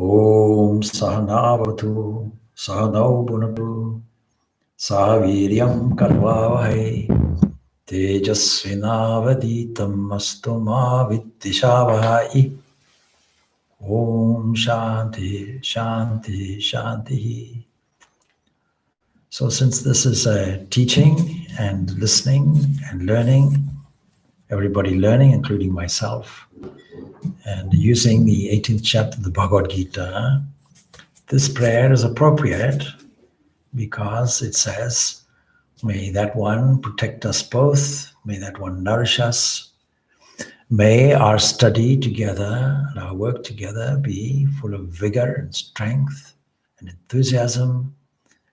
Om Sahanavatu Sahanau Bhunatu Sahaviryam Kalvavahai Tejasvinavaditam Astuma Viddishavahai. Om Shanti Shanti Shanti. So since this is a teaching and listening and learning, everybody learning, including myself, and using the 18th chapter of the Bhagavad Gita, this prayer is appropriate because it says, may that one protect us both, may that one nourish us, may our study together and our work together be full of vigor and strength and enthusiasm.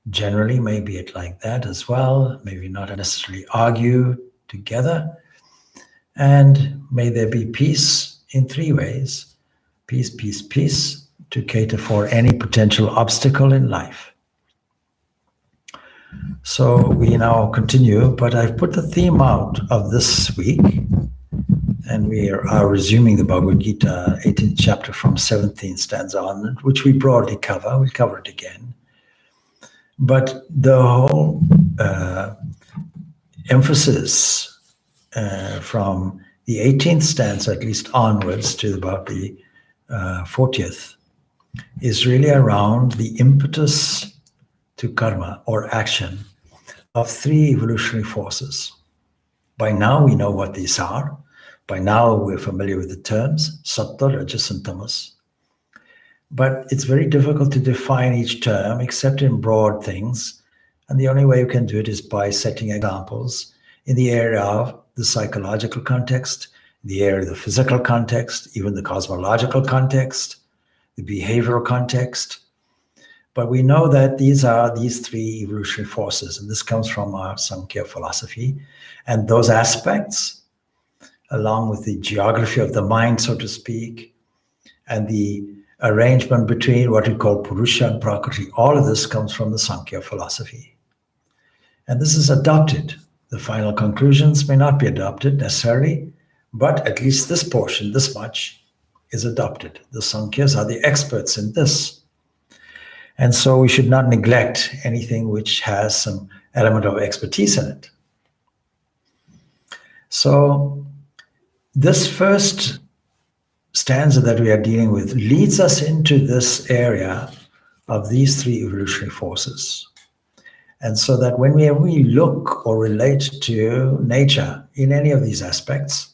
Generally, maybe it like that as well, maybe not necessarily argue together. And may there be peace in three ways. Peace, peace, peace, to cater for any potential obstacle in life. So we now continue, but I've put the theme out of this week, and we are resuming the Bhagavad Gita 18th chapter from 17th stanza on, which we broadly cover. We'll cover it again. But the whole emphasis from the 18th stanza, at least onwards, to about the 40th, is really around the impetus to karma or action of three evolutionary forces. By now we know what these are. By now we're familiar with the terms, sattva, rajas, and tamas. But it's very difficult to define each term except in broad things. And the only way you can do it is by setting examples in the area of the psychological context, the area of the physical context, even the cosmological context, the behavioral context. But we know that these are these three evolutionary forces, and this comes from our Sankhya philosophy. And those aspects, along with the geography of the mind, so to speak, and the arrangement between what we call Purusha and Prakriti, all of this comes from the Sankhya philosophy. And this is adopted. The final conclusions may not be adopted necessarily, but at least this portion, this much, is adopted. The Sankhya's are the experts in this. And so we should not neglect anything which has some element of expertise in it. So this first stanza that we are dealing with leads us into this area of these three evolutionary forces. And so that when we look or relate to nature in any of these aspects,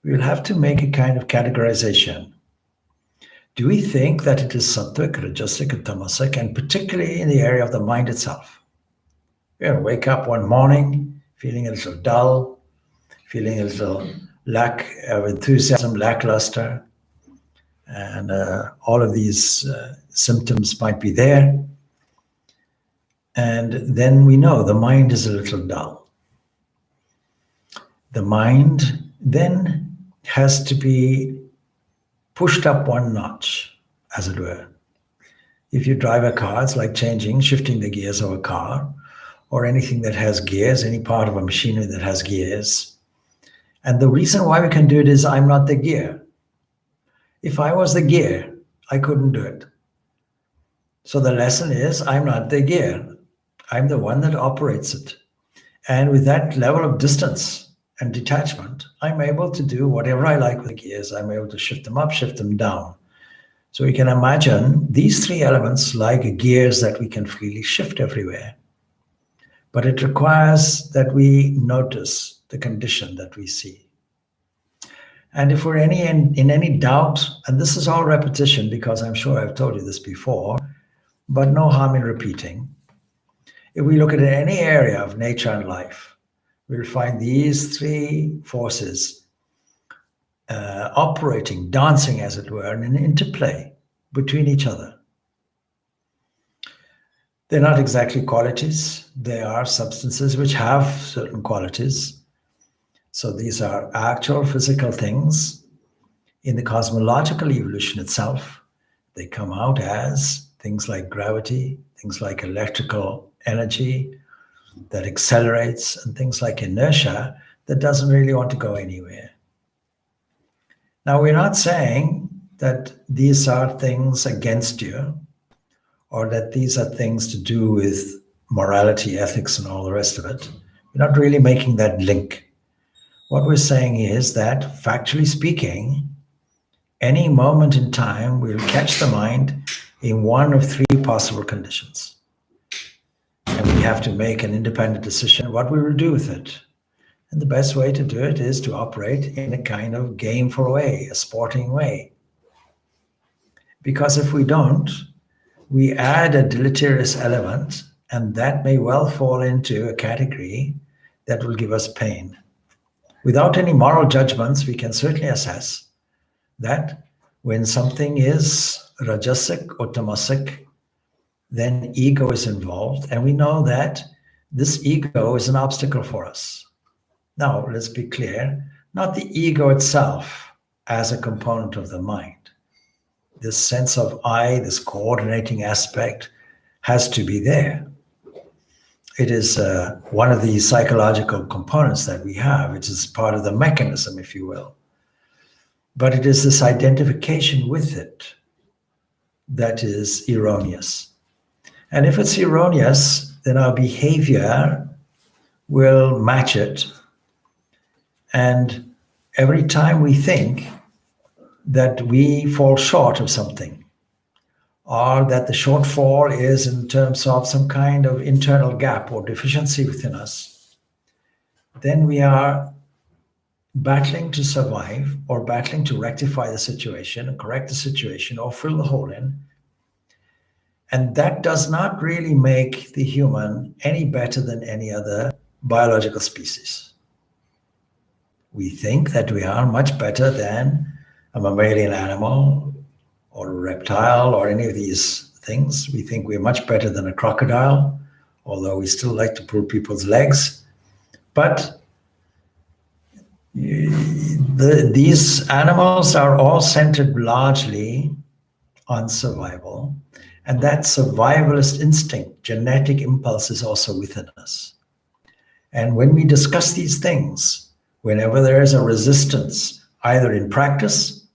we will have to make a kind of categorization. Do we think that it is sattvic, rajasic, and tamasic, and particularly in the area of the mind itself? We're going to wake up one morning feeling a little dull, feeling a little lack of enthusiasm, lackluster, and all of these symptoms might be there. And then we know the mind is a little dull. The mind then has to be pushed up one notch, as it were. If you drive a car, it's like shifting the gears of a car, or anything that has gears, any part of a machinery that has gears. And the reason why we can do it is I'm not the gear. If I was the gear, I couldn't do it. So the lesson is I'm not the gear. I'm the one that operates it. And with that level of distance and detachment, I'm able to do whatever I like with the gears. I'm able to shift them up, shift them down. So we can imagine these three elements like gears that we can freely shift everywhere. But it requires that we notice the condition that we see. And if we're in any doubt, and this is all repetition because I'm sure I've told you this before, but no harm in repeating. If we look at any area of nature and life, we'll find these three forces operating, dancing as it were, in an interplay between each other. They're not exactly qualities. They are substances which have certain qualities. So these are actual physical things. In the cosmological evolution itself, they come out as things like gravity, things like electrical energy that accelerates, and things like inertia that doesn't really want to go anywhere. Now, we're not saying that these are things against you, or that these are things to do with morality, ethics, and all the rest of it. We're not really making that link. What we're saying is that, factually speaking, any moment in time will catch the mind in one of three possible conditions. And we have to make an independent decision what we will do with it. And the best way to do it is to operate in a kind of gameful way, a sporting way. Because if we don't, we add a deleterious element, and that may well fall into a category that will give us pain. Without any moral judgments, we can certainly assess that when something is rajasic or tamasic, then ego is involved, and we know that this ego is an obstacle for us. Now, let's be clear, not the ego itself as a component of the mind. This sense of I, this coordinating aspect, has to be there. It is one of the psychological components that we have. It is part of the mechanism, if you will. But it is this identification with it that is erroneous. And if it's erroneous, then our behavior will match it. And every time we think that we fall short of something, or that the shortfall is in terms of some kind of internal gap or deficiency within us, then we are battling to survive, or battling to rectify the situation and correct the situation or fill the hole in. And that does not really make the human any better than any other biological species. We think that we are much better than a mammalian animal or a reptile or any of these things. We think we're much better than a crocodile, although we still like to pull people's legs. But these animals are all centered largely on survival. And that survivalist instinct, genetic impulse, is also within us. And when we discuss these things, whenever there is a resistance, either in practice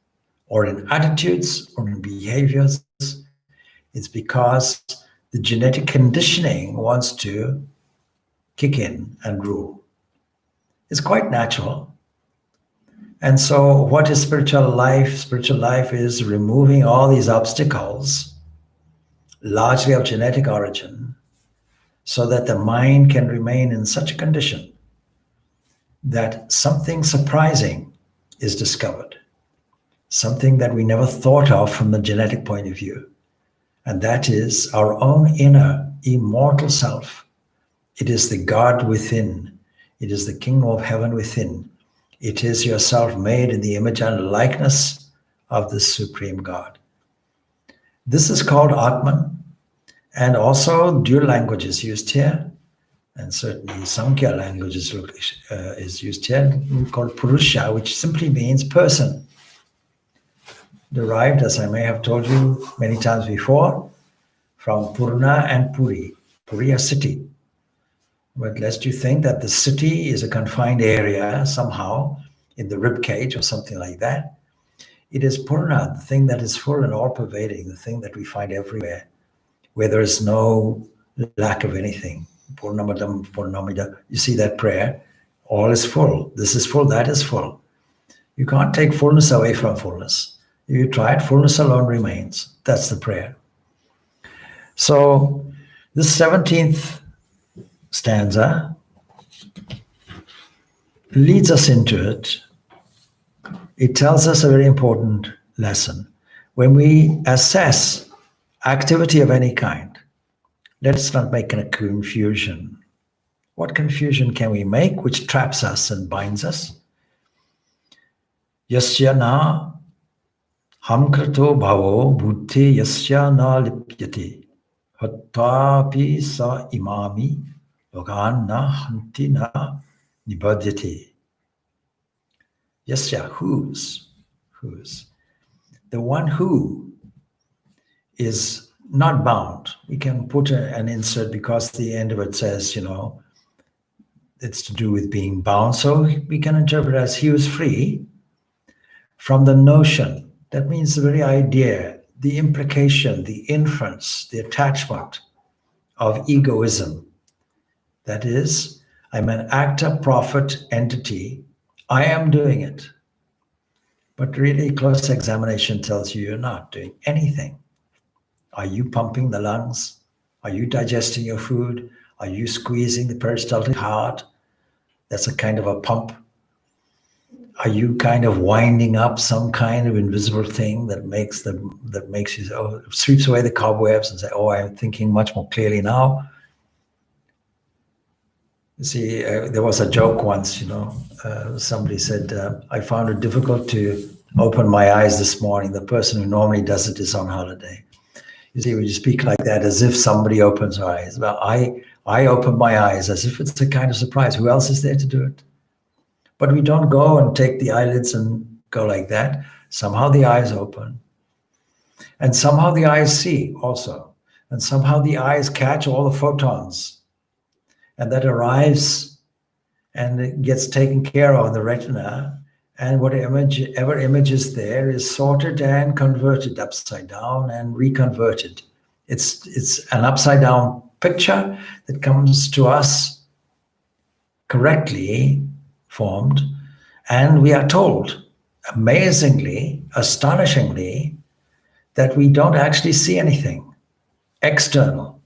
or in attitudes or in behaviors, it's because the genetic conditioning wants to kick in and rule. It's quite natural. And so what is spiritual life? Spiritual life is removing all these obstacles, largely of genetic origin, so that the mind can remain in such a condition that something surprising is discovered, something that we never thought of from the genetic point of view. And that is our own inner immortal self. It is the God within. It is the kingdom of heaven within. It is yourself made in the image and likeness of the supreme God. This is called Atman, and also dual language is used here, and certainly Sankhya language is used here, called Purusha, which simply means person. Derived, as I may have told you many times before, from Purna and Puri. Puri, a city. But lest you think that the city is a confined area somehow in the rib cage or something like that, it is Purna, the thing that is full and all-pervading, the thing that we find everywhere, where there is no lack of anything. Purnamadam, Purnamida. You see that prayer? All is full. This is full, that is full. You can't take fullness away from fullness. If you try it, fullness alone remains. That's the prayer. So this 17th stanza leads us into it. It tells us a very important lesson. When we assess activity of any kind, let's not make a confusion. What confusion can we make which traps us and binds us? Yasya na hamkrato bhavo buddhi yasya na lipyati hattapi sa imami logan na hanti na nibadyati. Yasya, whose? The one who is not bound. We can put an insert because the end of it says, it's to do with being bound. So we can interpret it as he was free from the notion That means the very idea, the implication, the inference, the attachment of egoism. That is, I'm an actor, prophet, entity. I am doing it. But really, close examination tells you you're not doing anything. Are you pumping the lungs? Are you digesting your food? Are you squeezing the peristaltic heart? That's a kind of a pump. Are you kind of winding up some kind of invisible thing that makes you sweeps away the cobwebs and say, "Oh, I'm thinking much more clearly now." You see, there was a joke once. Somebody said, "I found it difficult to open my eyes this morning. The person who normally does it is on holiday." You see, when you speak like that, as if somebody opens their eyes. Well, I open my eyes as if it's a kind of surprise. Who else is there to do it? But we don't go and take the eyelids and go like that. Somehow the eyes open. And somehow the eyes see also. And somehow the eyes catch all the photons. And that arrives and it gets taken care of in the retina. And whatever image is there is sorted and converted upside down and reconverted. It's an upside down picture that comes to us correctly formed, and we are told, amazingly, astonishingly, that we don't actually see anything external.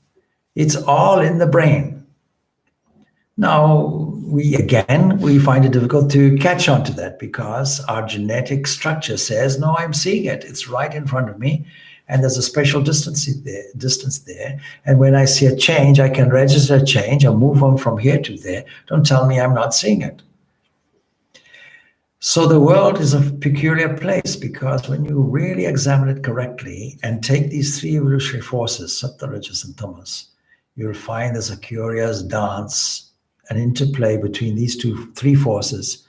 It's all in the brain. Now, we find it difficult to catch on to that because our genetic structure says, no, I'm seeing it. It's right in front of me. And there's a spatial distance there. And when I see a change, I can register a change and move on from here to there. Don't tell me I'm not seeing it. So the world is a peculiar place because when you really examine it correctly and take these three evolutionary forces, Sattva, Rajas, and Tamas, you'll find there's a curious dance, an interplay between these three forces,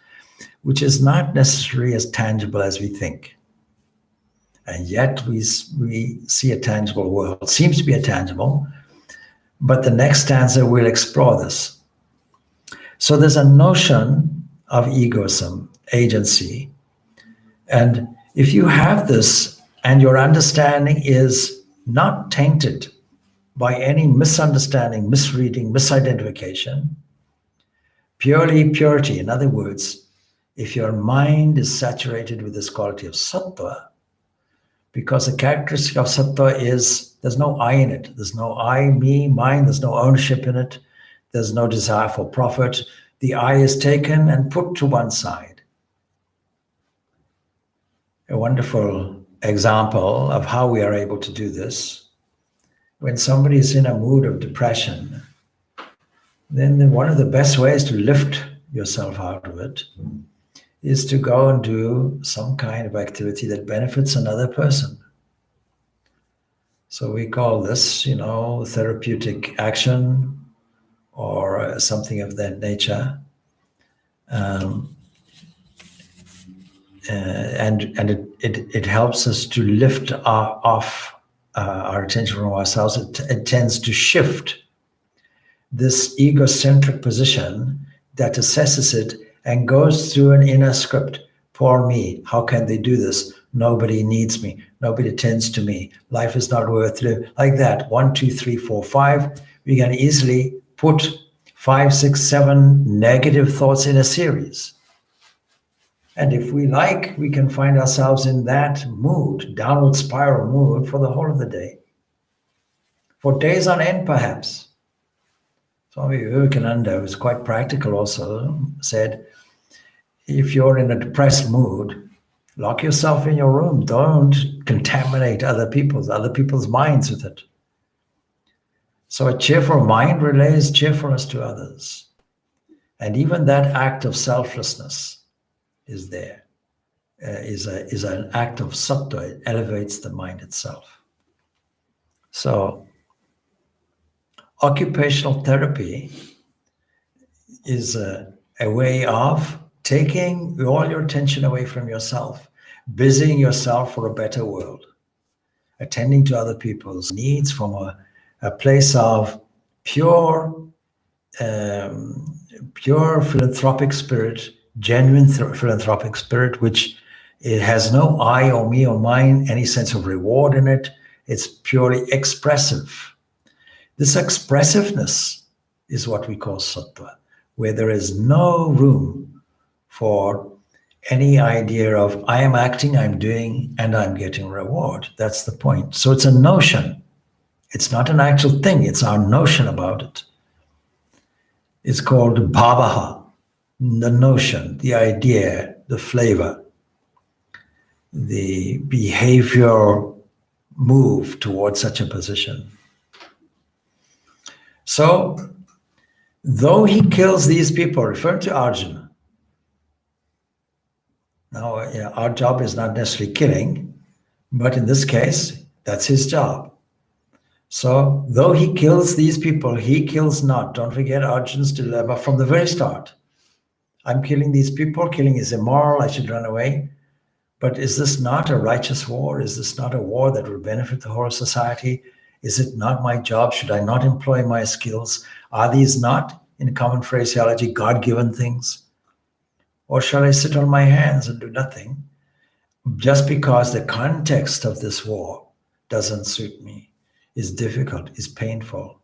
which is not necessarily as tangible as we think. And yet we see a tangible world. It seems to be a tangible, but the next stanza will explore this. So there's a notion of egoism, agency. And if you have this and your understanding is not tainted by any misunderstanding, misreading, misidentification, purely purity, in other words, if your mind is saturated with this quality of sattva, because the characteristic of sattva is there's no I in it. There's no I, me, mine. There's no ownership in it. There's no desire for profit. The I is taken and put to one side. A wonderful example of how we are able to do this. When somebody is in a mood of depression, then one of the best ways to lift yourself out of it is to go and do some kind of activity that benefits another person. So we call this, therapeutic action or something of that nature. And it helps us to lift our attention from ourselves. It tends to shift this egocentric position that assesses it and goes through an inner script. Poor me, how can they do this? Nobody needs me. Nobody attends to me. Life is not worth living. Like that, 1, 2, 3, 4, 5. We can easily put 5, 6, 7 negative thoughts in a series. And if we like, we can find ourselves in that mood, downward spiral mood for the whole of the day. For days on end, perhaps. Swami Vivekananda, who's quite practical also, said, if you're in a depressed mood, lock yourself in your room. Don't contaminate other people's minds with it. So a cheerful mind relays cheerfulness to others. And even that act of selflessness is there, is an act of sattva. It elevates the mind itself. So occupational therapy is a way of taking all your attention away from yourself, busying yourself for a better world, attending to other people's needs from a place of pure philanthropic spirit, genuine philanthropic spirit, which It has no I or me or mine, any sense of reward in it. It's purely expressive. This expressiveness is what we call sattva, where there is no room for any idea of I am acting, I'm doing, and I'm getting reward. That's the point. So it's a notion. It's not an actual thing. It's our notion about it. It's called bhavaha, the notion, the idea, the flavor, the behavioral move towards such a position. So, though he kills these people, referring to Arjuna, now our job is not necessarily killing, but in this case, that's his job. So, though he kills these people, he kills not. Don't forget Arjuna's dilemma from the very start. I'm killing these people, killing is immoral, I should run away. But is this not a righteous war? Is this not a war that will benefit the whole society? Is it not my job? Should I not employ my skills? Are these not, in common phraseology, God-given things? Or shall I sit on my hands and do nothing just because the context of this war doesn't suit me, is difficult, is painful?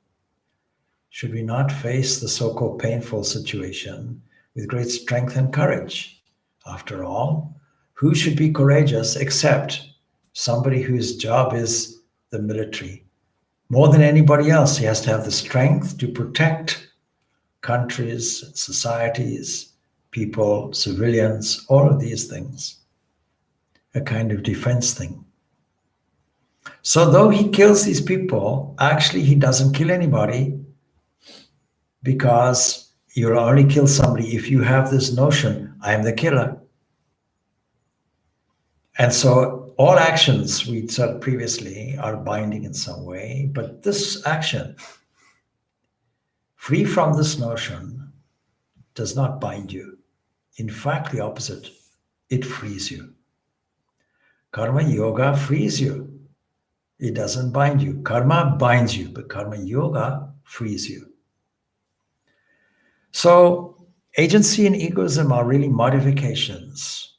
Should we not face the so-called painful situation with great strength and courage? After all, who should be courageous except somebody whose job is the military? More than anybody else, he has to have the strength to protect countries, societies, people, civilians, all of these things. A kind of defense thing. So though he kills these people, actually he doesn't kill anybody, because you'll only kill somebody if you have this notion, I am the killer. And so all actions we said previously are binding in some way, but this action, free from this notion, does not bind you. In fact, the opposite, it frees you. Karma yoga frees you. It doesn't bind you. Karma binds you, but karma yoga frees you. So agency and egoism are really modifications.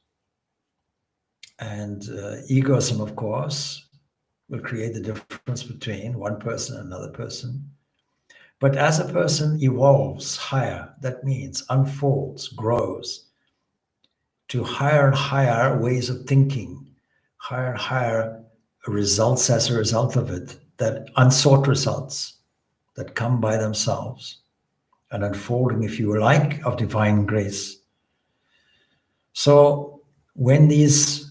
And egoism, of course, will create the difference between one person and another person. But as a person evolves higher, that means unfolds, grows to higher and higher ways of thinking, higher and higher results as a result of it, that unsought results that come by themselves, an unfolding, if you like, of divine grace. So when this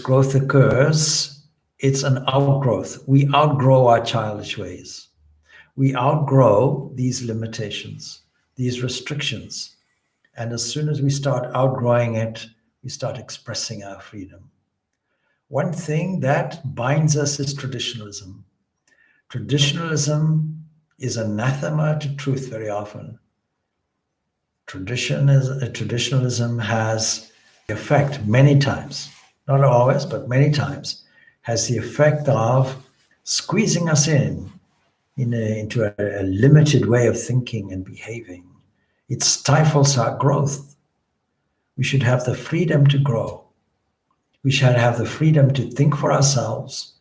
growth occurs, it's an outgrowth. We outgrow our childish ways. We outgrow these limitations, these restrictions. And as soon as we start outgrowing it, we start expressing our freedom. One thing that binds us is traditionalism. Traditionalism is anathema to truth very often. Traditionalism has the effect many times, not always, but many times, has the effect of squeezing us into a limited way of thinking and behaving. It stifles our growth. We should have the freedom to grow. We should have the freedom to think for ourselves,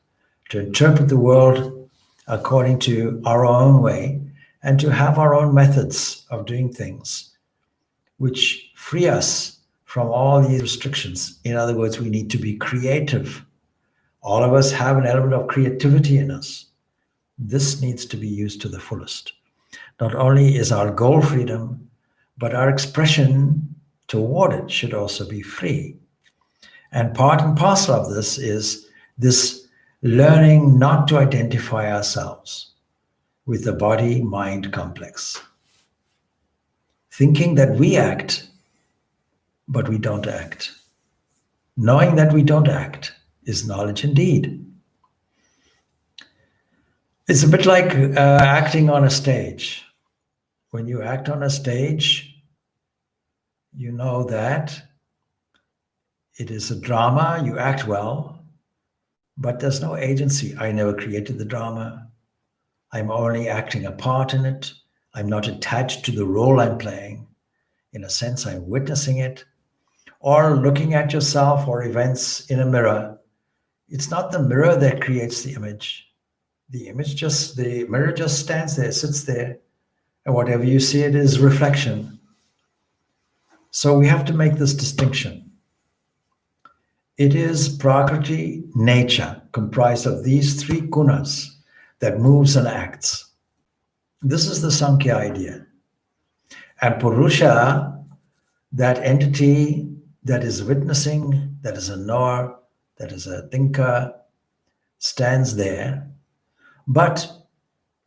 to interpret the world according to our own way, and to have our own methods of doing things, which free us from all these restrictions. In other words, we need to be creative. All of us have an element of creativity in us. This needs to be used to the fullest. Not only is our goal freedom, but our expression toward it should also be free. And part and parcel of this is this learning not to identify ourselves with the body-mind complex. Thinking that we act, but we don't act. Knowing that we don't act is knowledge indeed. It's a bit like acting on a stage. When you act on a stage, you know that it is a drama, you act well, but there's no agency. I never created the drama. I'm only acting a part in it. I'm not attached to the role I'm playing. In a sense, I'm witnessing it. or looking at yourself or events in a mirror, it's not the mirror that creates the image. The mirror just stands there, sits there, and whatever you see, it is reflection. So we have to make this distinction. It is Prakriti, nature, comprised of these three gunas that moves and acts. This is the Sankhya idea. And Purusha, that entity that is witnessing, that is a knower, that is a thinker, stands there, but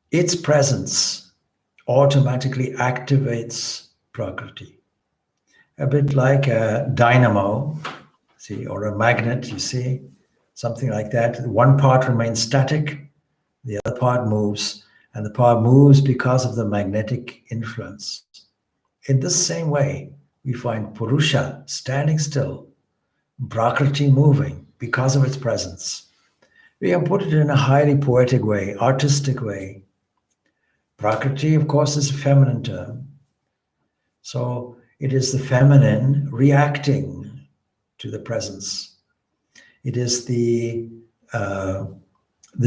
its presence automatically activates Prakriti. A bit like a dynamo, see, or a magnet, you see, something like that. One part remains static, the other part moves, and the part moves because of the magnetic influence. In this same way, we find Purusha standing still, Prakriti moving because of its presence. We can put it in a highly poetic way, artistic way. Prakriti, of course, is a feminine term. So it is the feminine reacting to the presence. It is the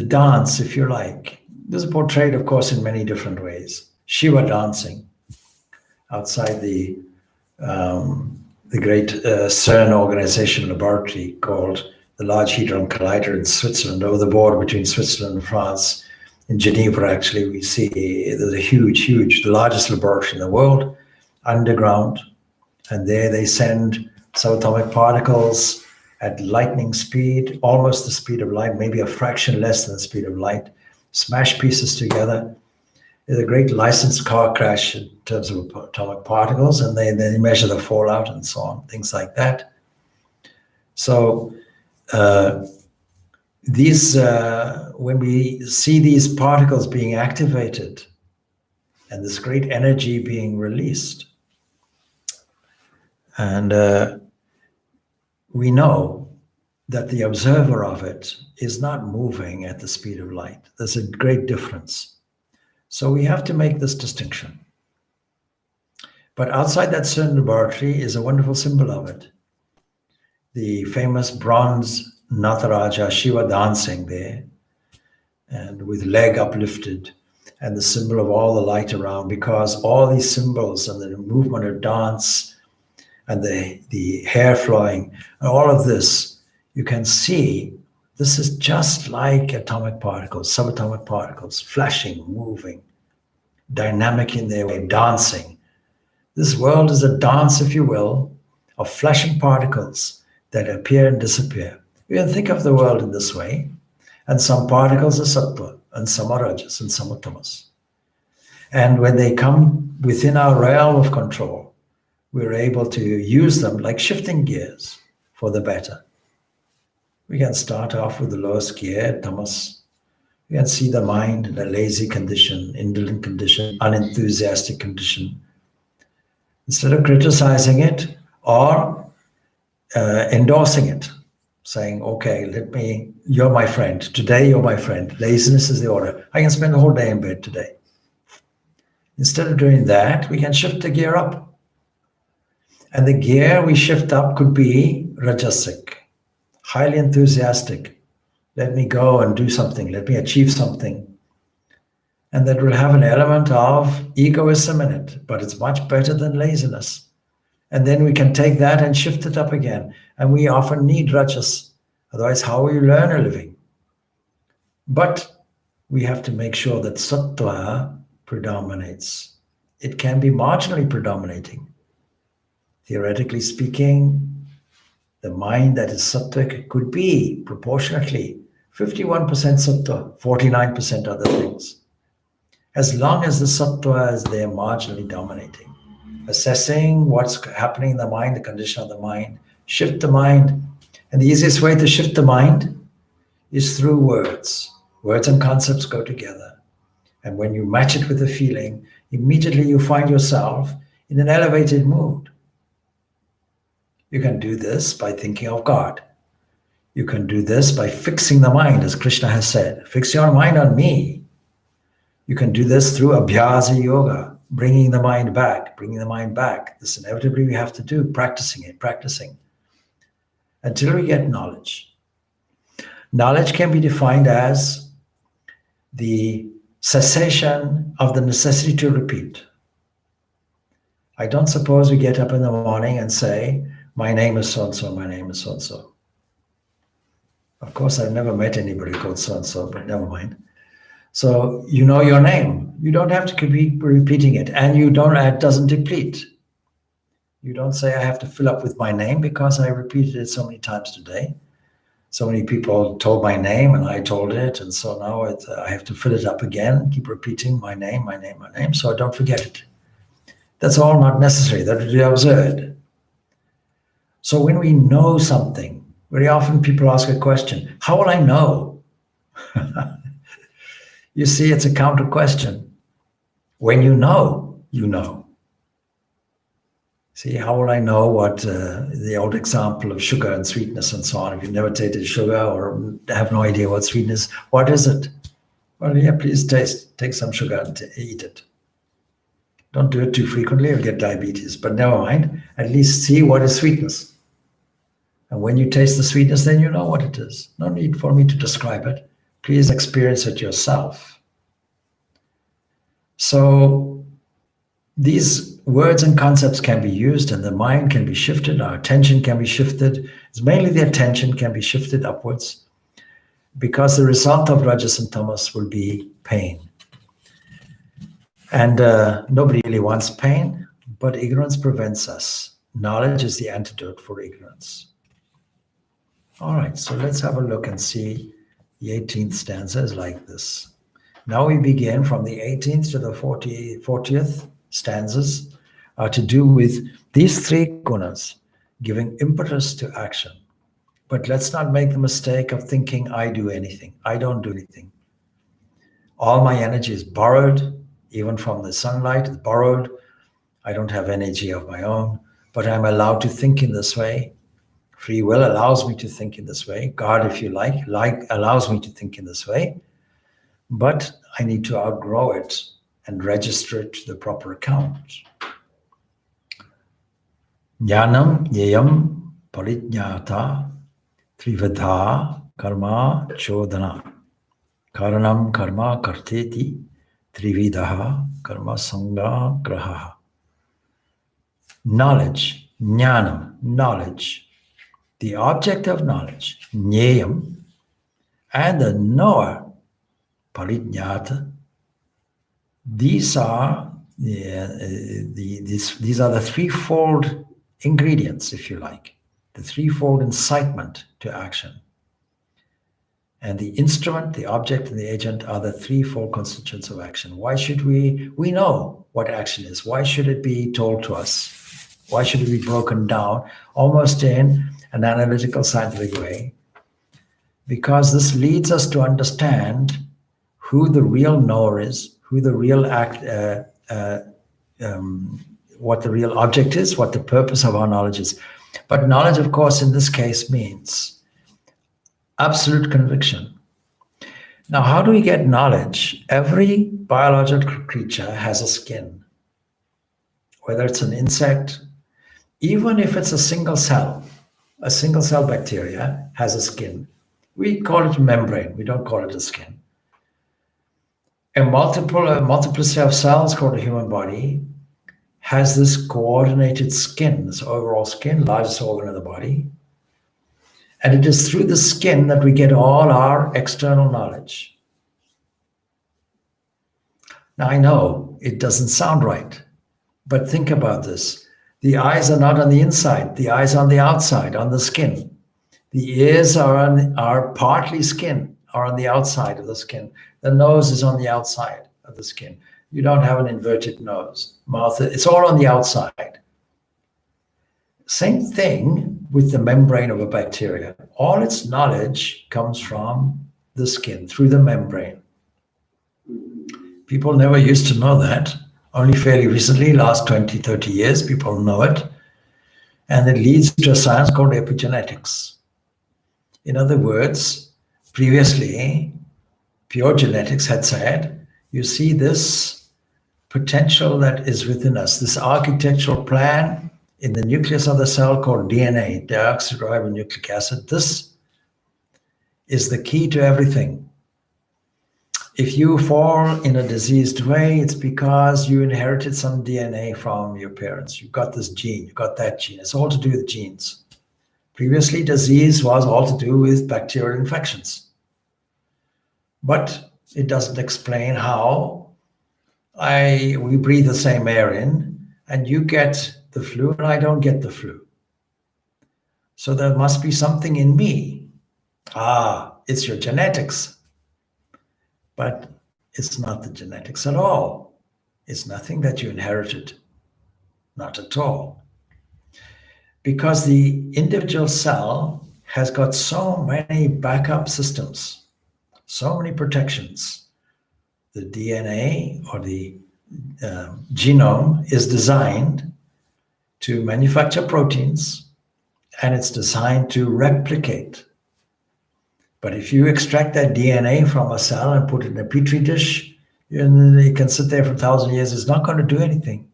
dance, if you like. This is portrayed, of course, in many different ways. Shiva dancing outside the great CERN organization laboratory called the Large Hadron Collider in Switzerland, over the border between Switzerland and France. In Geneva, actually, we see there's a huge, the largest laboratory in the world, underground. And there they send subatomic particles at lightning speed, almost the speed of light, maybe a fraction less than the speed of light, smash pieces together. There's a great licensed car crash in terms of atomic particles, and they measure the fallout and so on, things like that. So when we see these particles being activated and this great energy being released, and we know that the observer of it is not moving at the speed of light. There's a great difference. So we have to make this distinction. But outside that CERN laboratory is a wonderful symbol of it. The famous bronze Nataraja, Shiva dancing there, and with leg uplifted, and the symbol of all the light around, because all these symbols and the movement of dance and the hair flowing, and all of this, you can see this is just like atomic particles, subatomic particles, flashing, moving, dynamic in their way, dancing. This world is a dance, if you will, of flashing particles that appear and disappear. You can think of the world in this way, and some particles are sattva, and some are rajas, and some are tamas. And when they come within our realm of control, we're able to use them like shifting gears for the better. We can start off with the lowest gear, tamas. We can see the mind in a lazy condition, indolent condition, unenthusiastic condition. Instead of criticizing it or endorsing it, saying, okay, you're my friend. Today, you're my friend. Laziness is the order. I can spend the whole day in bed today. Instead of doing that, we can shift the gear up. And the gear we shift up could be rajasic, highly enthusiastic. Let me go and do something. Let me achieve something. And that will have an element of egoism in it, but it's much better than laziness. And then we can take that and shift it up again. And we often need rajas. Otherwise, how will you learn a living? But we have to make sure that sattva predominates. It can be marginally predominating. Theoretically speaking, the mind that is sattvic could be proportionately 51% sattva, 49% other things. As long as the sattva is there marginally dominating, assessing what's happening in the mind, the condition of the mind, shift the mind. And the easiest way to shift the mind is through words. Words and concepts go together. And when you match it with a feeling, immediately you find yourself in an elevated mood. You can do this by thinking of God. You can do this by fixing the mind, as Krishna has said. Fix your mind on me. You can do this through abhyasa yoga, bringing the mind back, bringing the mind back. This inevitably we have to do, practicing until we get knowledge. Knowledge can be defined as the cessation of the necessity to repeat. I don't suppose we get up in the morning and say, my name is so-and-so, my name is so-and-so. Of course, I've never met anybody called so-and-so, but never mind. So you know your name. You don't have to keep repeating it. And it doesn't deplete. You don't say, I have to fill up with my name because I repeated it so many times today. So many people told my name and I told it. And so now I have to fill it up again, keep repeating my name, my name, my name, so I don't forget it. That's all not necessary. That would be absurd. So when we know something, very often people ask a question, how will I know? You see, it's a counter question. When you know, you know. See, how will I know what the old example of sugar and sweetness and so on? If you've never tasted sugar or have no idea what sweetness, what is it? Well, yeah, please take some sugar and eat it. Don't do it too frequently, you'll get diabetes, but never mind. At least see what is sweetness. And when you taste the sweetness, then you know what it is. No need for me to describe it. Please experience it yourself. So these words and concepts can be used and the mind can be shifted, our attention can be shifted. It's mainly the attention can be shifted upwards because the result of Rajas and Tamas will be pain. And nobody really wants pain, but ignorance prevents us. Knowledge is the antidote for ignorance. All right, so let's have a look and see. The 18th stanza is like this. Now we begin from the 18th to the 40th stanzas are to do with these three gunas, giving impetus to action. But let's not make the mistake of thinking I do anything. I don't do anything. All my energy is borrowed, even from the sunlight, it's borrowed. I don't have energy of my own, but I'm allowed to think in this way. Free will allows me to think in this way. God, if you like allows me to think in this way. But I need to outgrow it and register it to the proper account. Jnanam yayam parijñāta trivadha karma chodana. Karanam karma karteti trividaha karma sangha graha. Knowledge, jnanam, knowledge. The object of knowledge, jnayam, and the knower, parijñāta. These are the threefold ingredients, if you like, the threefold incitement to action. And the instrument, the object, and the agent are the threefold constituents of action. Why should we know what action is? Why should it be told to us? Why should it be broken down almost in an analytical, scientific way? Because this leads us to understand who the real knower is, who the real what the real object is, what the purpose of our knowledge is. But knowledge, of course, in this case means absolute conviction. Now, how do we get knowledge? Every biological creature has a skin, whether it's an insect, even if it's a single cell bacteria has a skin. We call it a membrane. We don't call it a skin. A multiplicity of cells called a human body has this coordinated skin, this overall skin, largest organ of the body. And it is through the skin that we get all our external knowledge. Now, I know it doesn't sound right, but think about this. The eyes are not on the inside. The eyes are on the outside, on the skin. The ears are partly skin, are on the outside of the skin. The nose is on the outside of the skin. You don't have an inverted nose. Mouth, it's all on the outside. Same thing with the membrane of a bacteria. All its knowledge comes from the skin, through the membrane. People never used to know that. Only fairly recently, last 20, 30 years, people know it. And it leads to a science called epigenetics. In other words, previously, pure genetics had said, you see this potential that is within us, this architectural plan in the nucleus of the cell called DNA, deoxyribonucleic acid. This is the key to everything. If you fall in a diseased way, it's because you inherited some DNA from your parents. You've got this gene, you've got that gene. It's all to do with genes. Previously, disease was all to do with bacterial infections. But it doesn't explain how we breathe the same air in, and you get the flu and I don't get the flu. So there must be something in me. It's your genetics. But it's not the genetics at all. It's nothing that you inherited. Not at all. Because the individual cell has got so many backup systems, so many protections. The DNA or the genome is designed to manufacture proteins, and it's designed to replicate. But if you extract that DNA from a cell and put it in a petri dish, it can sit there for 1,000 years. It's not going to do anything.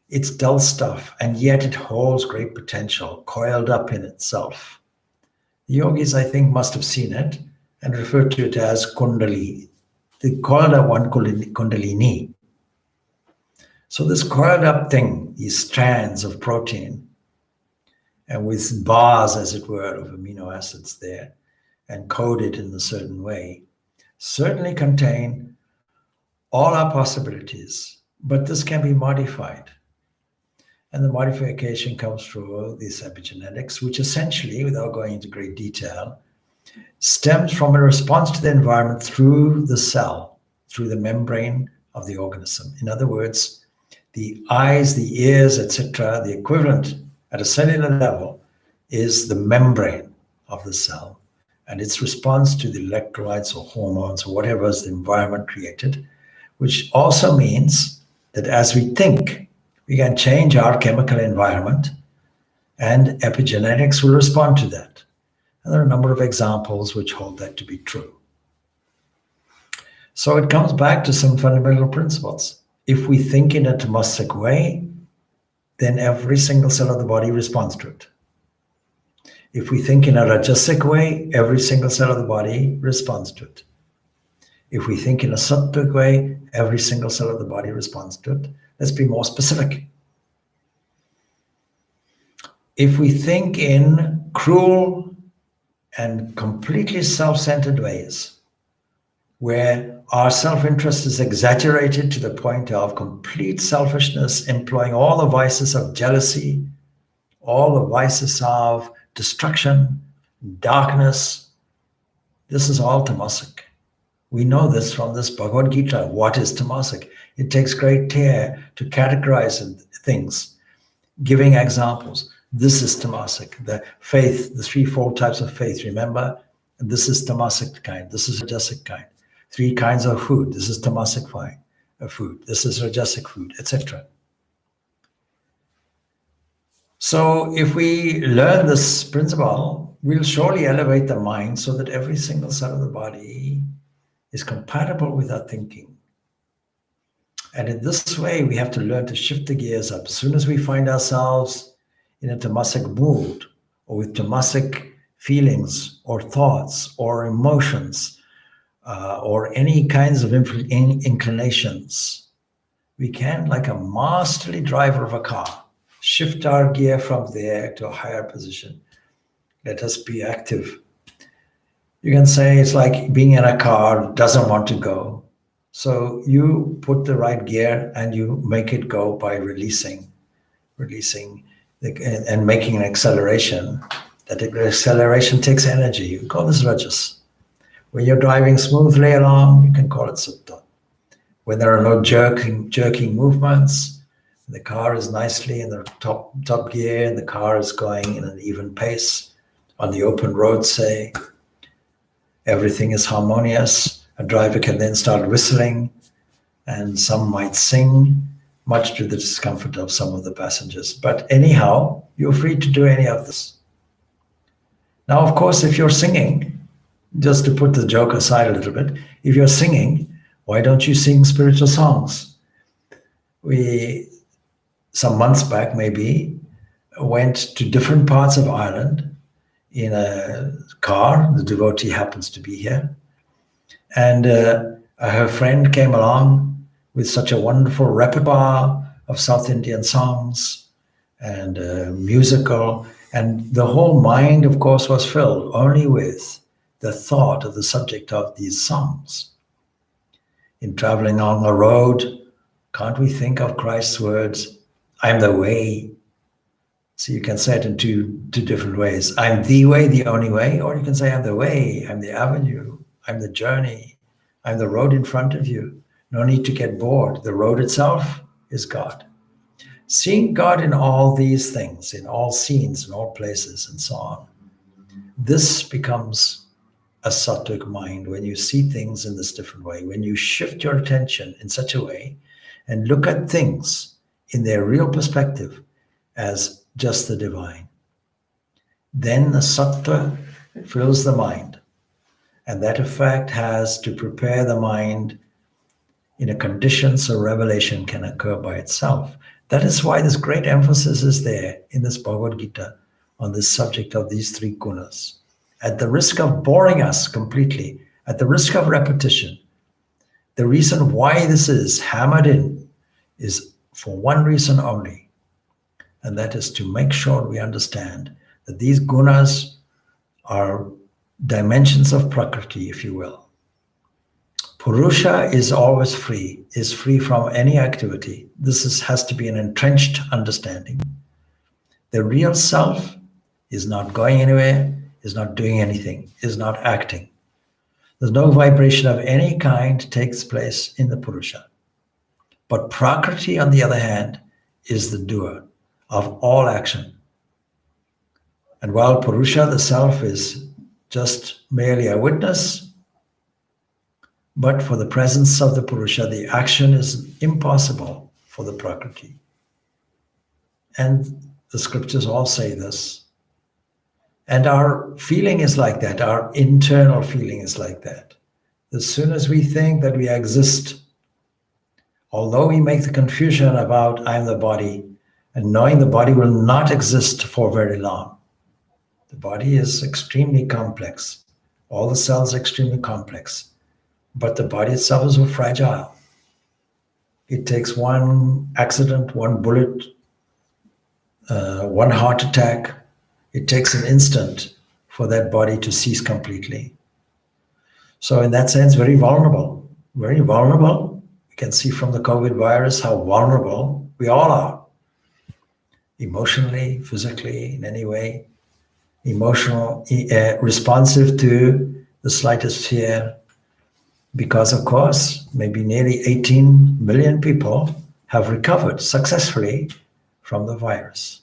It's dull stuff, and yet it holds great potential, coiled up in itself. The yogis, I think, must have seen it and referred to it as kundali. They coiled up one kundalini. So this coiled up thing, these strands of protein, and with bars, as it were, of amino acids there, and coded in a certain way, certainly contain all our possibilities, but this can be modified. And the modification comes through this epigenetics, which essentially, without going into great detail, stems from a response to the environment through the cell, through the membrane of the organism. In other words, the eyes, the ears, etc., the equivalent at a cellular level is the membrane of the cell. And its response to the electrolytes or hormones or whatever is the environment created, which also means that as we think, we can change our chemical environment, and epigenetics will respond to that. And there are a number of examples which hold that to be true. So it comes back to some fundamental principles. If we think in a tamasic way, then every single cell of the body responds to it. If we think in a rajasic way, every single cell of the body responds to it. If we think in a sattvic way, every single cell of the body responds to it. Let's be more specific. If we think in cruel and completely self-centered ways, where our self-interest is exaggerated to the point of complete selfishness, employing all the vices of jealousy, all the vices of destruction, darkness, this is all tamasic. We know this from this Bhagavad Gita. What is tamasic? It takes great care to categorize things, giving examples. This is tamasic. The faith, the threefold types of faith, remember? This is tamasic kind. This is rajasic kind. 3 kinds of food. This is tamasic food. This is rajasic food, etc. So if we learn this principle, we'll surely elevate the mind so that every single cell of the body is compatible with our thinking. And in this way, we have to learn to shift the gears up. As soon as we find ourselves in a tamasic mood, or with tamasic feelings or thoughts or emotions, or any kinds of inclinations, we can, like a masterly driver of a car, shift our gear from there to a higher position. Let us be active. You can say it's like being in a car, doesn't want to go. So you put the right gear and you make it go by releasing and making an acceleration. That acceleration takes energy. We call this rajas. When you're driving smoothly along, you can call it sattva. When there are no jerking movements, the car is nicely in the top gear, and the car is going in an even pace on the open road, say, everything is harmonious. A driver can then start whistling, and some might sing, much to the discomfort of some of the passengers. But anyhow, you're free to do any of this. Now, of course, if you're singing, just to put the joke aside a little bit, if you're singing, why don't you sing spiritual songs? we, some months back maybe, went to different parts of Ireland in a car. The devotee happens to be here. And her friend came along with such a wonderful repertoire of South Indian songs and musical. And the whole mind, of course, was filled only with the thought of the subject of these songs. In traveling on the road, can't we think of Christ's words, I am the way? So you can say it in two different ways. I'm the way, the only way, or you can say I'm the way, I'm the avenue, I'm the journey, I'm the road in front of you. No need to get bored. The road itself is God. Seeing God in all these things, in all scenes, in all places, and so on. This becomes a sattvic mind when you see things in this different way, when you shift your attention in such a way and look at things in their real perspective as just the divine. Then the sattva fills the mind, and that effect has to prepare the mind in a condition so revelation can occur by itself. That is why this great emphasis is there in this Bhagavad Gita on this subject of these three gunas. At the risk of boring us completely, at the risk of repetition, the reason why this is hammered in is for one reason only, and that is to make sure we understand that these gunas are dimensions of Prakriti, if you will. Purusha is always free, is free from any activity. This has to be an entrenched understanding. The real self is not going anywhere, is not doing anything, is not acting. There's no vibration of any kind takes place in the Purusha. But Prakriti, on the other hand, is the doer of all action. And while Purusha, the self, is just merely a witness, but for the presence of the Purusha, the action is impossible for the Prakriti. And the scriptures all say this. And our feeling is like that. Our internal feeling is like that. As soon as we think that we exist, although we make the confusion about I am the body, and knowing the body will not exist for very long. The body is extremely complex. All the cells are extremely complex. But the body itself is so fragile. It takes one accident, one bullet, one heart attack. It takes an instant for that body to cease completely. So in that sense, very vulnerable. Very vulnerable. We can see from the COVID virus how vulnerable we all are. Emotionally, physically, in any way. Responsive to the slightest fear. Because, of course, maybe nearly 18 million people have recovered successfully from the virus.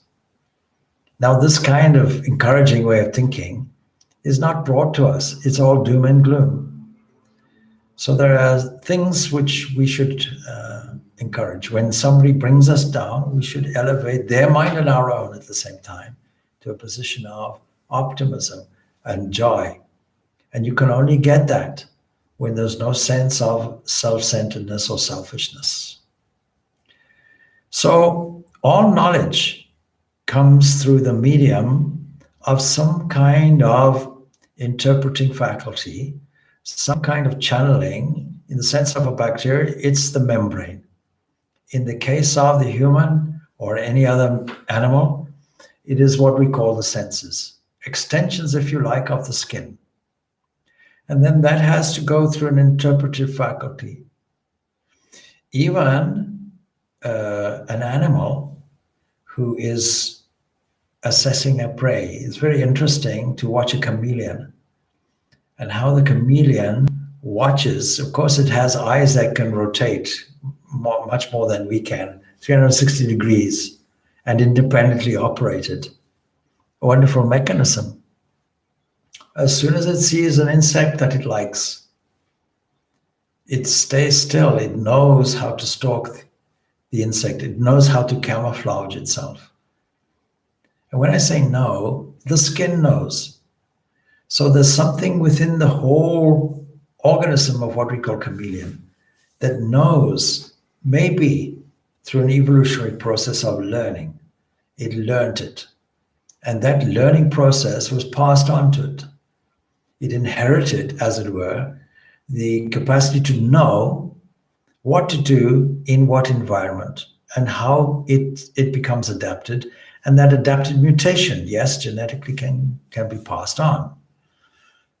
Now, this kind of encouraging way of thinking is not brought to us. It's all doom and gloom. So there are things which we should encourage. When somebody brings us down, we should elevate their mind and our own at the same time to a position of optimism and joy. And you can only get that when there's no sense of self-centeredness or selfishness. So all knowledge comes through the medium of some kind of interpreting faculty, some kind of channeling. In the sense of a bacteria, it's the membrane. In the case of the human or any other animal, it is what we call the senses, extensions, if you like, of the skin. And then that has to go through an interpretive faculty. Even an animal who is assessing a prey, it's very interesting to watch a chameleon and how the chameleon watches. Of course, it has eyes that can rotate much more than we can, 360 degrees, and independently operated. A wonderful mechanism. As soon as it sees an insect that it likes, it stays still. It knows how to stalk the insect. It knows how to camouflage itself. And when I say know, the skin knows. So there's something within the whole organism of what we call chameleon that knows maybe through an evolutionary process of learning. It learned it. And that learning process was passed on to it. It inherited, as it were, the capacity to know what to do in what environment and how it becomes adapted. And that adapted mutation, yes, genetically can be passed on.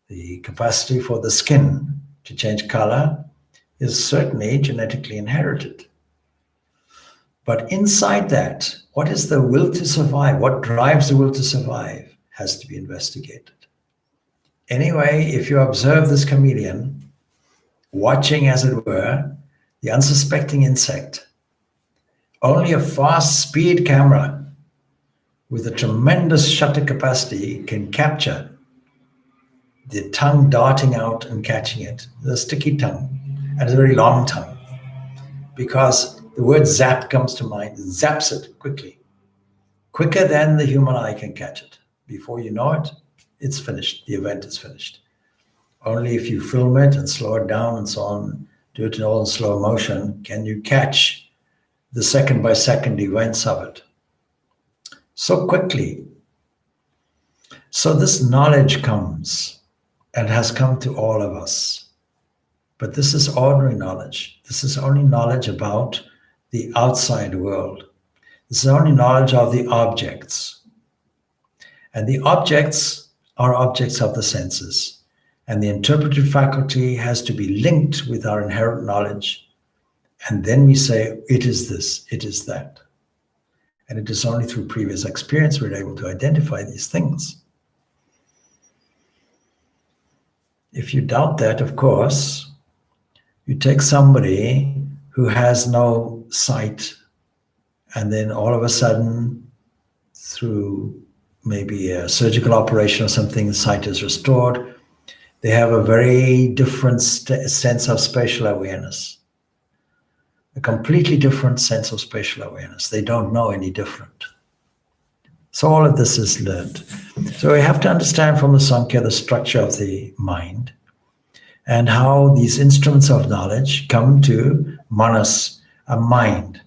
The capacity for the skin to change color is certainly genetically inherited. But inside that, what is the will to survive? What drives the will to survive has to be investigated. Anyway, if you observe this chameleon, watching, as it were, the unsuspecting insect, only a fast speed camera with a tremendous shutter capacity can capture the tongue darting out and catching it, the sticky tongue, and a very long tongue. Because the word zap comes to mind, zaps it quickly, quicker than the human eye can catch it. Before you know it, it's finished. The event is finished. Only if you film it and slow it down and so on, do it in all in slow motion, can you catch the second by second events of it so quickly. So this knowledge comes and has come to all of us. But this is ordinary knowledge. This is only knowledge about the outside world. This is only knowledge of the objects. And the objects are objects of the senses. And the interpretive faculty has to be linked with our inherent knowledge. And then we say, it is this, it is that. And it is only through previous experience we're able to identify these things. If you doubt that, of course, you take somebody who has no sight, and then all of a sudden, through maybe a surgical operation or something, the sight is restored. They have a very different sense of spatial awareness, a completely different sense of spatial awareness. They don't know any different. So all of this is learned. So we have to understand from the Sankhya the structure of the mind and how these instruments of knowledge come to manas, a mind.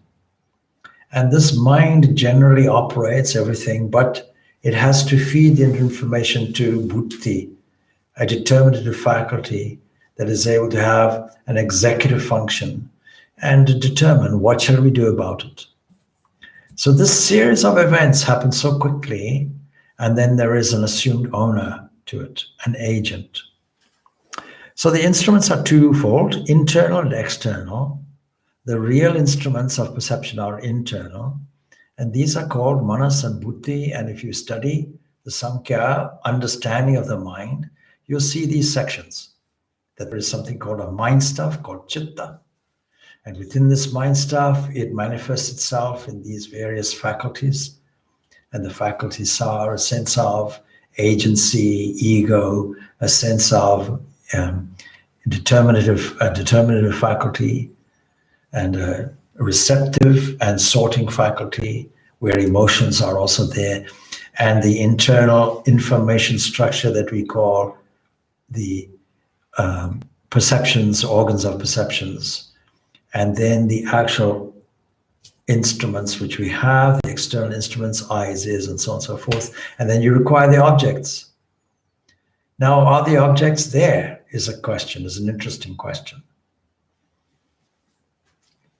And this mind generally operates everything, but it has to feed the information to buddhi, a determinative faculty that is able to have an executive function and determine what shall we do about it. So this series of events happens so quickly, and then there is an assumed owner to it, an agent. So the instruments are twofold, internal and external. The real instruments of perception are internal, and these are called manas and buddhi. And if you study the Sankhya understanding of the mind, you'll see these sections, that there is something called a mind stuff called chitta. And within this mind stuff, it manifests itself in these various faculties. And the faculties are a sense of agency, ego, a sense of determinative faculty, and a receptive and sorting faculty, where emotions are also there, and the internal information structure that we call the perceptions, organs of perceptions, and then the actual instruments which we have, the external instruments, eyes, ears, and so on and so forth. And then you require the objects. Now, are the objects there is a question, is an interesting question.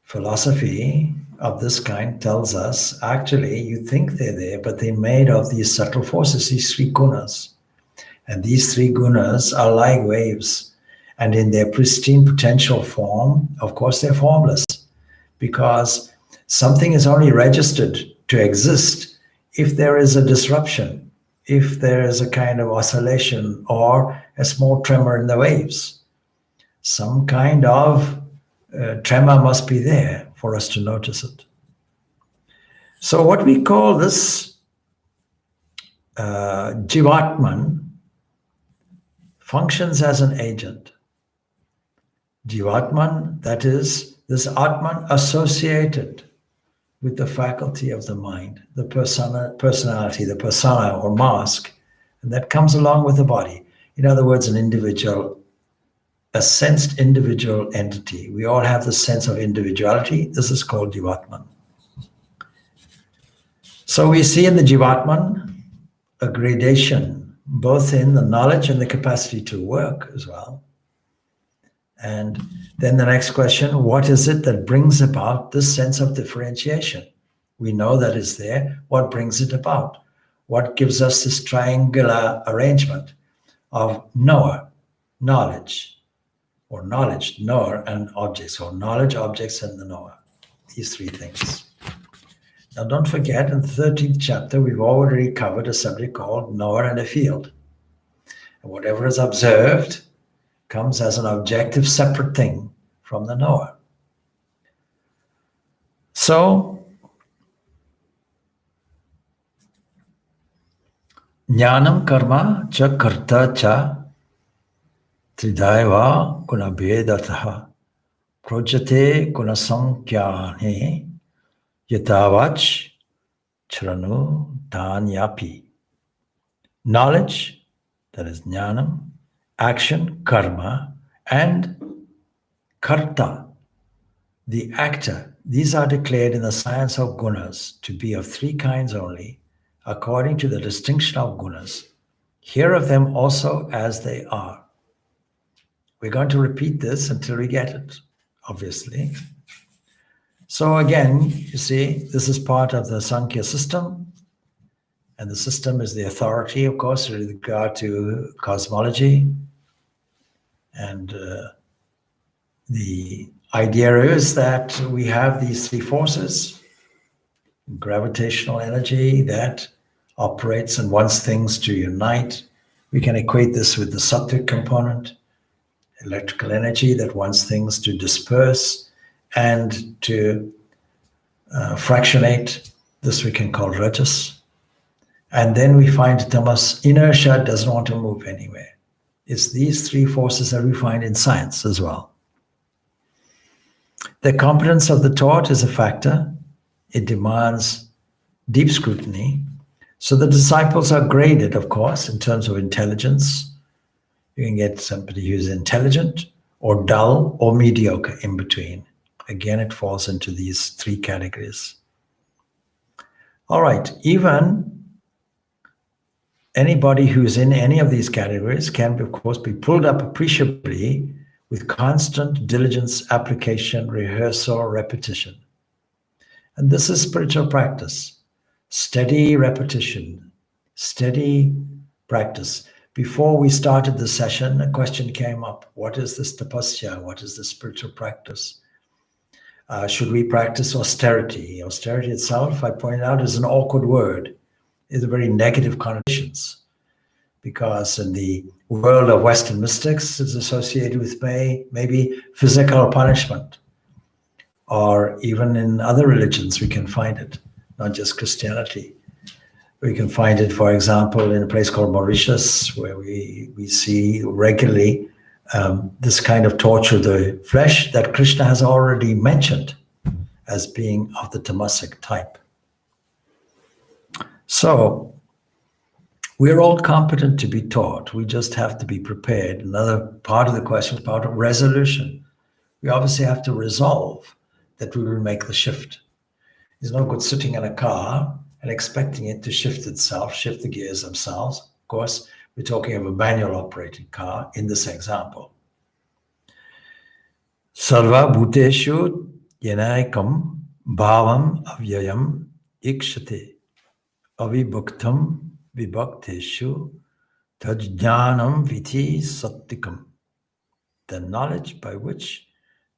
Philosophy of this kind tells us, actually, you think they're there, but they're made of these subtle forces, these three gunas. And these three gunas are like waves. And in their pristine potential form, of course, they're formless, because something is only registered to exist if there is a disruption, if there is a kind of oscillation or a small tremor in the waves. Some kind of tremor must be there for us to notice it. So what we call this Jivatman functions as an agent. Jivatman, that is, this Atman associated with the faculty of the mind, the personality, the persona or mask, and that comes along with the body. In other words, an individual a sensed individual entity. We all have the sense of individuality. This is called Jivatman. So we see in the Jivatman a gradation, both in the knowledge and the capacity to work as well. And then the next question, what is it that brings about this sense of differentiation? We know that is there. What brings it about? What gives us this triangular arrangement of knower, knowledge, or knowledge, knower, and objects, or knowledge, objects, and the knower. These three things. Now don't forget, in the 13th chapter, we've already covered a subject called knower and a field. And whatever is observed comes as an objective separate thing from the knower. So, jnanam karma cha karta cha tridaiva gunabhedataha projate gunasankyane yatavach charanu tanyapi. Knowledge, that is jnanam, action, karma, and karta, the actor. These are declared in the science of gunas to be of three kinds only, according to the distinction of gunas. Hear of them also as they are. We're going to repeat this until we get it, obviously. So again, you see, this is part of the Sankhya system, and the system is the authority, of course, with regard to cosmology. And the idea is that we have these three forces: gravitational energy that operates and wants things to unite. We can equate this with the sattvic component, electrical energy that wants things to disperse and to fractionate. This we can call rajas. And then we find tamas, inertia, doesn't want to move anywhere. It's these three forces that we find in science as well. The competence of the taught is a factor. It demands deep scrutiny. So the disciples are graded, of course, in terms of intelligence. You can get somebody who's intelligent or dull or mediocre in between. Again, it falls into these three categories. All right, even anybody who's in any of these categories can, of course, be pulled up appreciably with constant diligence, application, rehearsal, repetition. And this is spiritual practice. Steady repetition, steady practice. Before we started the session, a question came up. What is this tapasya? What is this spiritual practice? Should we practice austerity? Austerity itself, I pointed out, is an awkward word. It's a very negative connotations, because in the world of Western mystics, it's associated with maybe physical punishment, or even in other religions we can find it, not just Christianity. We can find it, for example, in a place called Mauritius, where we see regularly this kind of torture of the flesh that Krishna has already mentioned as being of the tamasic type. So we're all competent to be taught. We just have to be prepared. Another part of the question is part of resolution. We obviously have to resolve that we will make the shift. It's no good sitting in a car and expecting it to shift itself, shift the gears themselves. Of course, we're talking of a manual operated car in this example. Sarva bhuteshu yenaikam bhavam avyayam ikshate avibhaktam vibhakteshu tajjnanam viti sattikam. The knowledge by which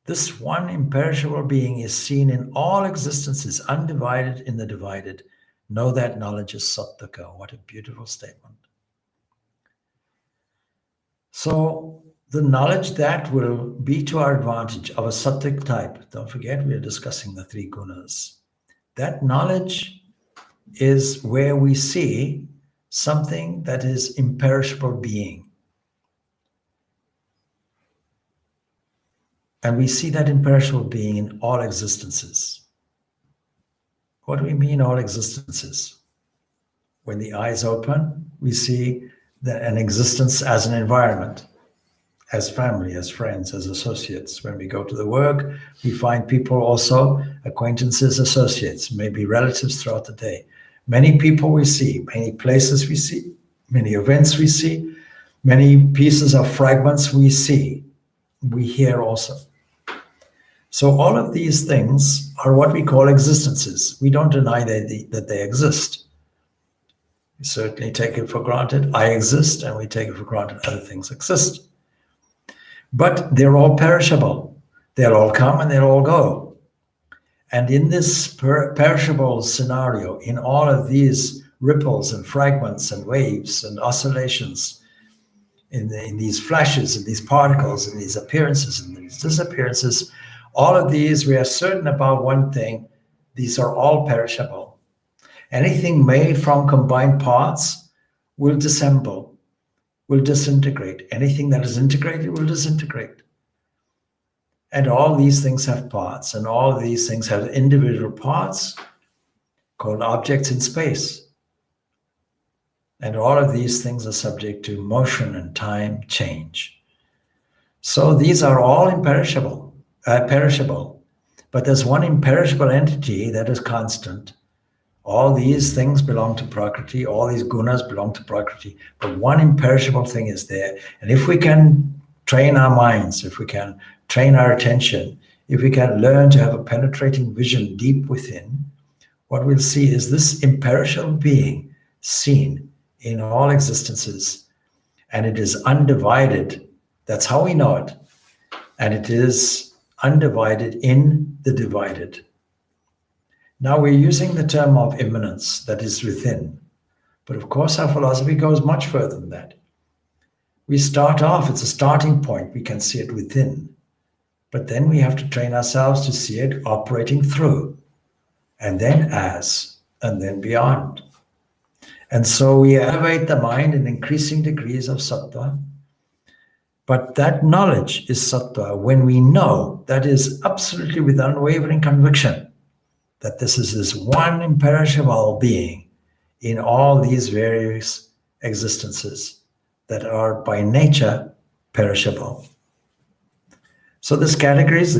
this one imperishable being is seen in all existences, undivided in the divided. Know that knowledge is sattika. What a beautiful statement. So the knowledge that will be to our advantage of a sattvic type, don't forget we are discussing the three gunas. That knowledge is where we see something that is imperishable being. And we see that imperishable being in all existences. What do we mean all existences? When the eyes open, we see an existence as an environment. as family, as friends, as associates. When we go to the work, we find people also, acquaintances, associates, maybe relatives throughout the day. Many people we see, many places we see, many events we see, many pieces of fragments we see, we hear also. So all of these things are what we call existences. We don't deny that they exist. We certainly take it for granted. I exist, and we take it for granted other things exist. But they're all perishable. They'll all come and they'll all go. And in this perishable scenario, in all of these ripples and fragments and waves and oscillations, in these flashes, in these particles, in these appearances and these disappearances, all of these, we are certain about one thing: these are all perishable. Anything made from combined parts will dissemble, will disintegrate. Anything that is integrated will disintegrate. And all these things have parts, and all these things have individual parts called objects in space. And all of these things are subject to motion and time change. So these are all imperishable, perishable. But there's one imperishable entity that is constant. All these things belong to Prakriti, all these gunas belong to Prakriti, but one imperishable thing is there. And if we can train our minds, if we can train our attention, if we can learn to have a penetrating vision deep within, what we'll see is this imperishable being seen in all existences, and it is undivided. That's how we know it. And it is undivided in the divided. Now we're using the term of immanence, that is within. But of course, our philosophy goes much further than that. We start off, it's a starting point, we can see it within. But then we have to train ourselves to see it operating through, and then as, and then beyond. And so we elevate the mind in increasing degrees of sattva. But that knowledge is sattva when we know, that is absolutely with unwavering conviction, that this is this one imperishable being in all these various existences that are by nature perishable. So the categories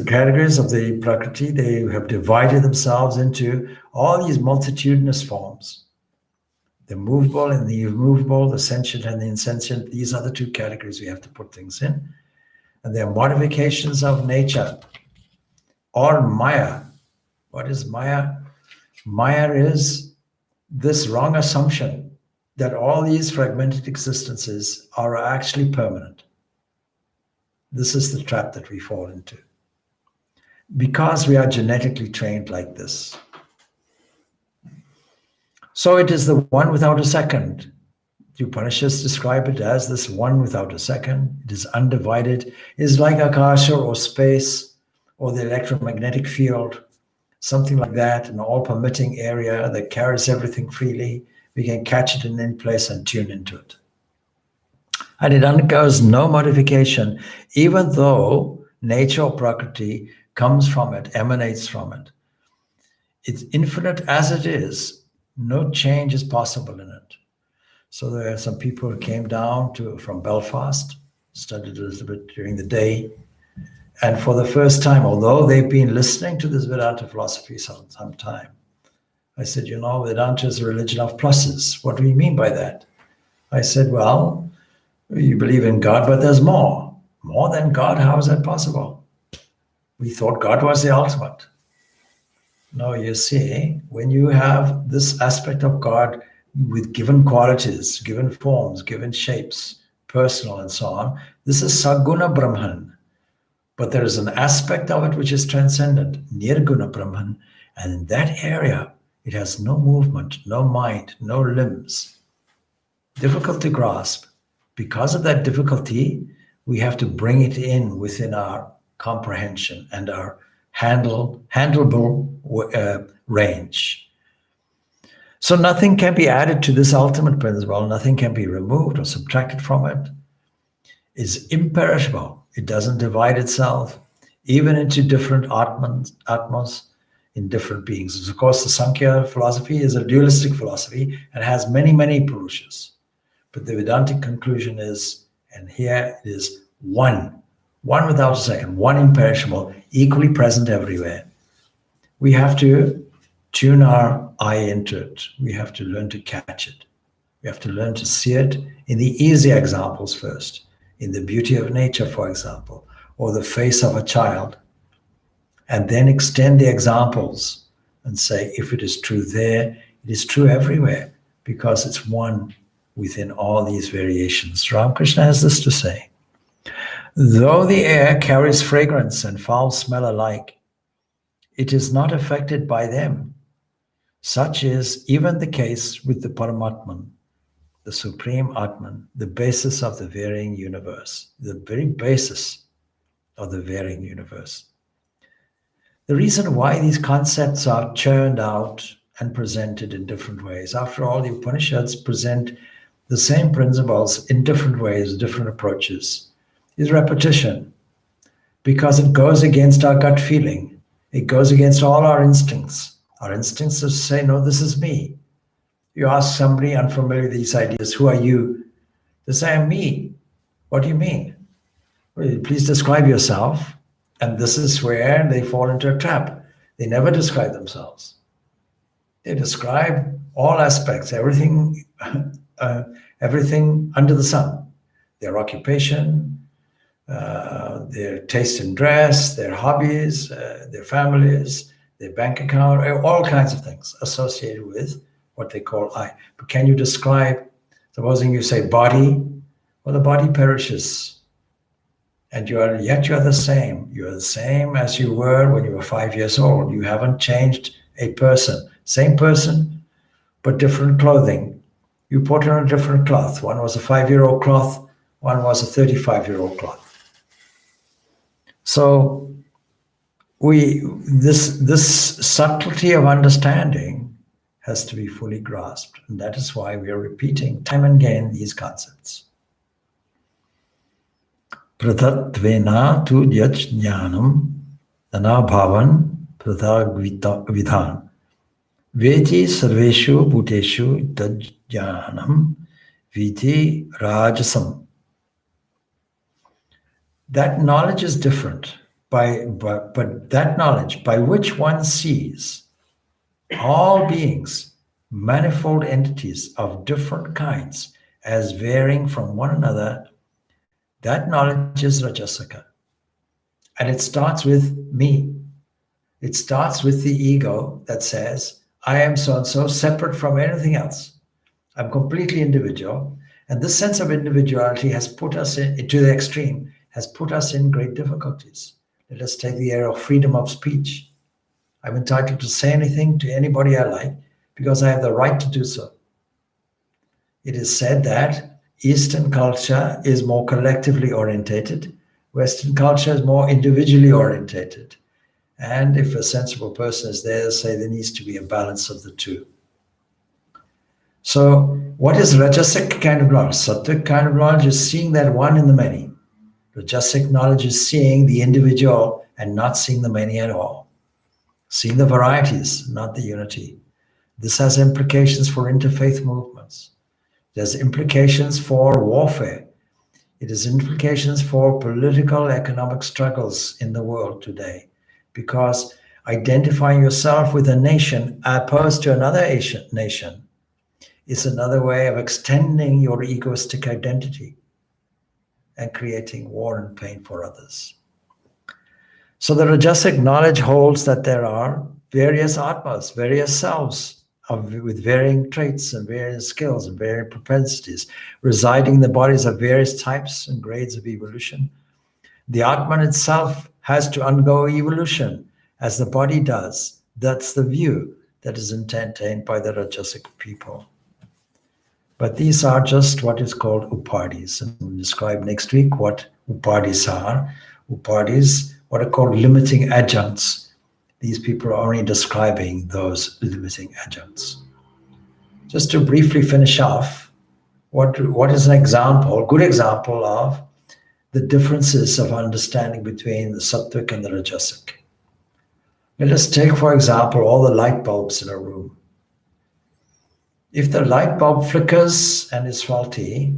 of the Prakriti, they have divided themselves into all these multitudinous forms. The movable and the immovable, the sentient and the insentient, these are the two categories we have to put things in. And they are modifications of nature, or Maya. What is Maya? Maya is this wrong assumption that all these fragmented existences are actually permanent. This is the trap that we fall into, because we are genetically trained like this. So it is the one without a second. The Upanishads describe it as this one without a second. It is undivided. It is like akasha or space or the electromagnetic field, something like that, an all-permitting area that carries everything freely. We can catch it in any place and tune into it. And it undergoes no modification, even though nature or Prakriti comes from it, emanates from it. It's infinite as it is. No change is possible in it. So there are some people who came down from Belfast, studied a little bit during the day, and for the first time, although they've been listening to this Vedanta philosophy some time, I said, Vedanta is a religion of pluses. What do you mean by that? I said, well, you believe in God, but there's more. More than God, how is that possible? We thought God was the ultimate. No, you see, when you have this aspect of God with given qualities, given forms, given shapes, personal and so on, this is Saguna Brahman. But there is an aspect of it which is transcendent, Nirguna Brahman, and in that area, it has no movement, no mind, no limbs. Difficult to grasp. Because of that difficulty, we have to bring it in within our comprehension and our handleable range. So nothing can be added to this ultimate principle. Nothing can be removed or subtracted from it. It's imperishable. It doesn't divide itself, even into different atmas in different beings. Of course, the Sankhya philosophy is a dualistic philosophy and has many, many Purushas. But the Vedantic conclusion is, and here it is one without a second, one imperishable, equally present everywhere. We have to tune our eye into it. We have to learn to catch it. We have to learn to see it in the easy examples first, in the beauty of nature, for example, or the face of a child, and then extend the examples and say, if it is true there, it is true everywhere, because it's one within all these variations. Ramakrishna has this to say: though the air carries fragrance and foul smell alike, it is not affected by them. Such is even the case with the Paramatman, the Supreme Atman, the basis of the varying universe, the very basis of the varying universe. The reason why these concepts are churned out and presented in different ways, after all, the Upanishads present the same principles in different ways, different approaches, is repetition, because it goes against our gut feeling. It goes against all our instincts. Our instincts to say, no, this is me. You ask somebody unfamiliar with these ideas, who are you? They say, I'm me. What do you mean? Well, please describe yourself. And this is where they fall into a trap. They never describe themselves. They describe all aspects, everything under the sun. Their occupation, their taste in dress, their hobbies, their families, their bank account, all kinds of things associated with what they call I. But can you describe, supposing you say body, well, the body perishes. And yet you are the same. You are the same as you were when you were 5 years old. You haven't changed a person. Same person, but different clothing. You put on a different cloth. One was a 5-year-old cloth, one was a 35-year-old cloth. So this subtlety of understanding has to be fully grasped. And that is why we are repeating time and again these concepts. Pratatvena tu yach jnanam anabhavan pratagvidhan veti sarveshu bhuteshu tajjanam viti rajasam. That knowledge is different, but that knowledge by which one sees all beings, manifold entities of different kinds, as varying from one another, that knowledge is Rajasaka. And it starts with me. It starts with the ego that says, I am so-and-so, separate from anything else. I'm completely individual. And this sense of individuality has put us to the extreme, has put us in great difficulties. Let us take the area of freedom of speech. I'm entitled to say anything to anybody I like because I have the right to do so. It is said that Eastern culture is more collectively orientated. Western culture is more individually orientated. And if a sensible person is there, say there needs to be a balance of the two. So what is Rajasic kind of knowledge? Sattvic kind of knowledge is seeing that one in the many. Rajasic knowledge is seeing the individual and not seeing the many at all. Seeing the varieties, not the unity. This has implications for interfaith movements. It has implications for warfare. It has implications for political, economic struggles in the world today. Because identifying yourself with a nation opposed to another nation is another way of extending your egoistic identity and creating war and pain for others. So the Rajasic knowledge holds that there are various atmas, various selves with varying traits and various skills and varying propensities, residing in the bodies of various types and grades of evolution. The Atman itself has to undergo evolution as the body does. That's the view that is entertained by the Rajasic people. But these are just what is called upadis. And we'll describe next week what upadis are. Upadis, what are called limiting adjuncts. These people are only describing those limiting adjuncts. Just to briefly finish off, what is an example, a good example of the differences of understanding between the Sattvic and the Rajasic? Let us take, for example, all the light bulbs in a room. If the light bulb flickers and is faulty,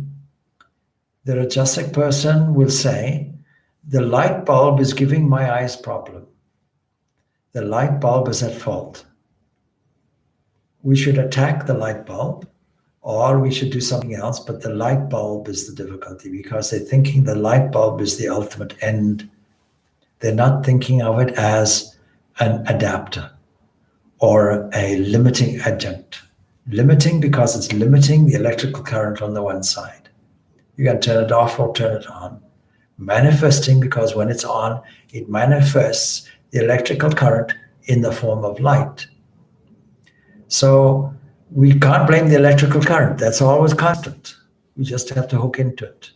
The Rajasic person will say, the light bulb is giving my eyes problem. The light bulb is at fault. We should attack the light bulb, or we should do something else, but the light bulb is the difficulty because they're thinking the light bulb is the ultimate end. They're not thinking of it as an adapter or a limiting adjunct. Limiting because it's limiting the electrical current on the one side. You can turn it off or turn it on. Manifesting because when it's on, it manifests the electrical current in the form of light. So we can't blame the electrical current. That's always constant. We just have to hook into it.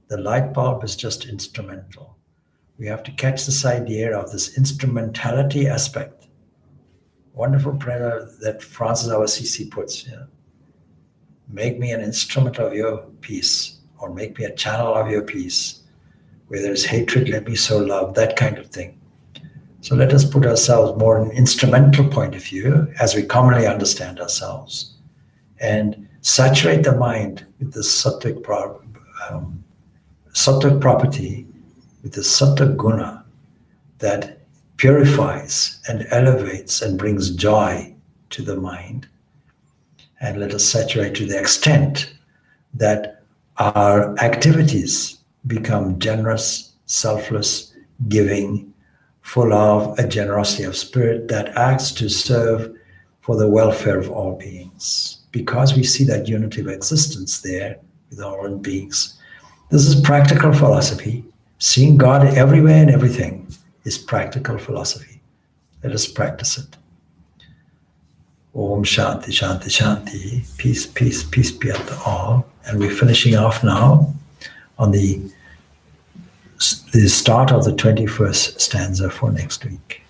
The light bulb is just instrumental. We have to catch this idea of this instrumentality aspect. Wonderful prayer that Francis of Assisi puts, make me an instrument of your peace, or make me a channel of your peace. Where there's hatred, let me sow love, that kind of thing. So let us put ourselves more in an instrumental point of view, as we commonly understand ourselves, and saturate the mind with the sattvic property, with the sattva guna that purifies and elevates and brings joy to the mind. And let us saturate to the extent that our activities become generous, selfless, giving, full of a generosity of spirit that acts to serve for the welfare of all beings. Because we see that unity of existence there with all beings. This is practical philosophy. Seeing God everywhere and everything is practical philosophy. Let us practice it. Om Shanti, Shanti, Shanti. Peace, peace, peace be unto all. And we're finishing off now on the start of the 21st stanza for next week.